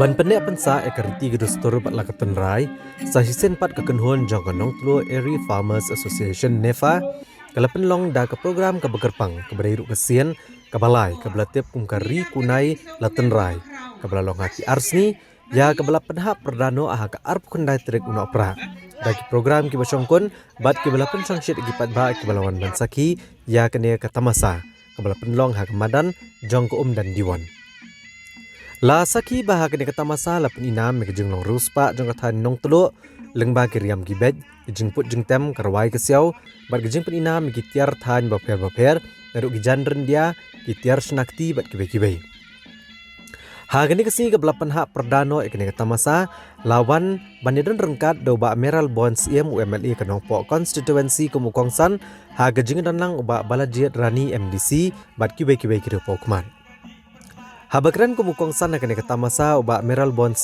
Ban pendek pensa ekariti gedustur pat lakatan rai, sahisen pat kekenhuan jong kanong tlo Area Farmers Association NEFA, kala penlong da ke program ke bekerpang ke berairu kesian ke balai ke belatip kumkari kunai latan rai ke belalong hati arsni ya ke belap penhap perdano aha ke arp kundai trik unok pra. Dagi program ki basongkon bat ke belap pensangshit gi pat ba ke belawan bansaki ya kene ke tamasa ke belap penlong ha ke madan jong ke dan diwan. La saki baha kene kata masa la peninam me kejeng long ruspa jong kathan nong telo lengba kiriam gibet kejeng put jeng tem karwai kesiau bat kejeng peninam me kitiar than baper naruk gijandren dia kitiar senakti bat kibe. Ha kene kesi ke belapan hak perdano kene kata masa lawan bandidan rengkat do ba Meral Bonds UMLE kanong po constituency kumukongsan ha kejeng danlang ba balajiat rani MDC bat kibe kira pokman. Habakran kumukong sana kene kata masa uba Meral Bonds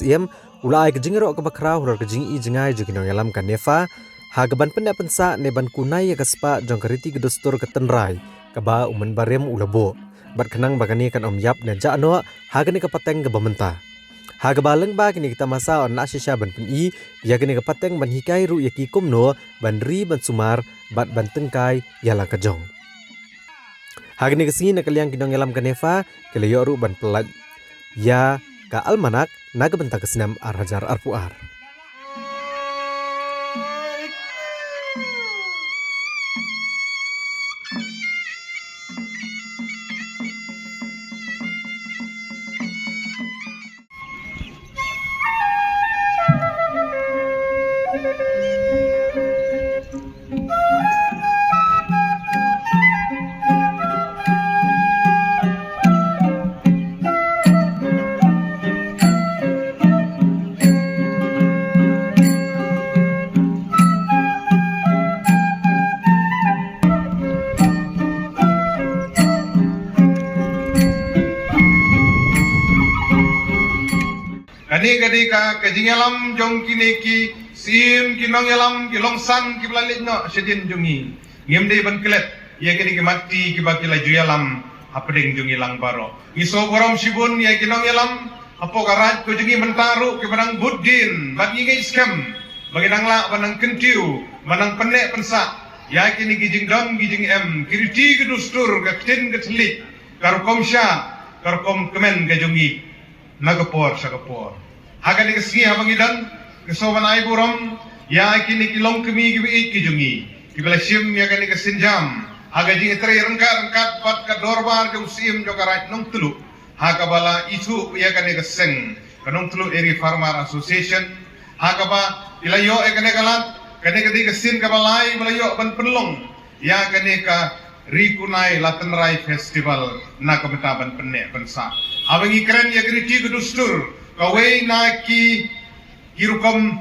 ulai kejingero ke bakra hurur kejing i jengai juginong yalam kan nefa hagaban pendek pensa neban kunai ya kaspa jong kariti gedustur ketenrai kaba umen barem ulabo bat kenang bagani kan om yap na jano hagane kapateng ke bamenta hagabaleng ba kene kita masa on nasisha ban peni ya kene kapateng ban hikai ru yaki kumno ban ri ban sumar bat ban tengkai yala kejong. Hagni kesini nak kalian kinong yalam kanefa kelayo ru ban pelat ya ka almanak naga bentak kesenam arhajar arpuar. Kani ka kajingalam jong kini ki sim kinong yalam ki longsan ki belalit no sedin jongi ngemde ban kelet ya kini ki mati ki bakila juyalam apedeng jongi lang baro iso borom sibun ya kinong yalam apo karat ko jongi mentaru ki banang buddin bagi ngai skam bagi nangla banang kentiu banang pendek pensa ya kini ki jingdong ki jing em kiriti gedustur ka tin ka telik karkom sya karkom kemen ka jongi nagapor sagapor haga ni kesi habangidan kesoban ai buram ya kini kilong kemi gibi kijungi kibala sim ya kani kesinjam haga jing tre rengkat pat ka dorbar ke usim jo karat nong tulu haga bala itu ya kani keseng kanong tulu Area Farmer Association haga ba ilayo e kani kalat kani kedi kesin ka balai balayo ban penlong ya kani ka Rikunai Latenrai Festival na kabetaban penne pensa abangi keren ya kriti gedustur kawai na ki kirukom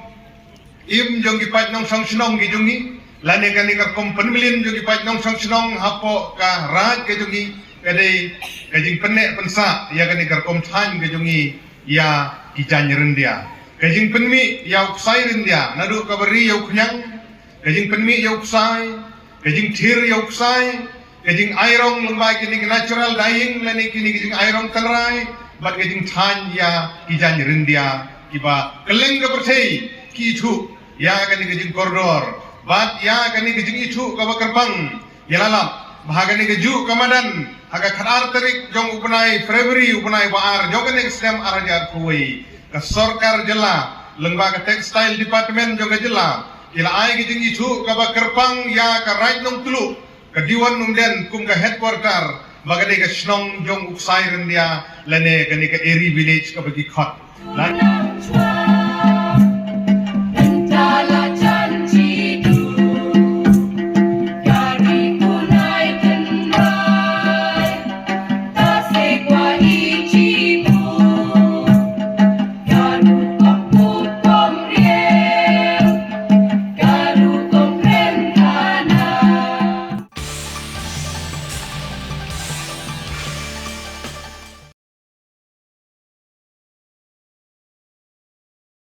im jong gipat nong sang senong gi jongi lane kani ka kompenmelin jong gipat nong sang senong hapo ka raj ke jongi kadai kajing penne pensa ya kani ka kom than ke jongi ya kijan rendia kajing penmi ya uksai rendia nadu ka beri ya uknyang kajing penmi ya uksai kajing thir ya uksai kajing airong lemba kini natural dying lane kini kajing airong telrai bat kajing than ya kijan rendia kiba keleng ke percay ki itu ya kani kajing koridor bat ya kani kajing itu ka bakerbang yalalap bahagani keju kamadan haga khadar tarik jong upunai Februari upunai baar jogane stem arajar kuwi ka sorkar jela lembaga textile department joga jela ila ai kajing itu ka bakerbang ya ka right nong tulu ka diwan nung den kum ka headquarter bagade ka snong jong uksai rendia lane kani ka Eri village ka bagi khot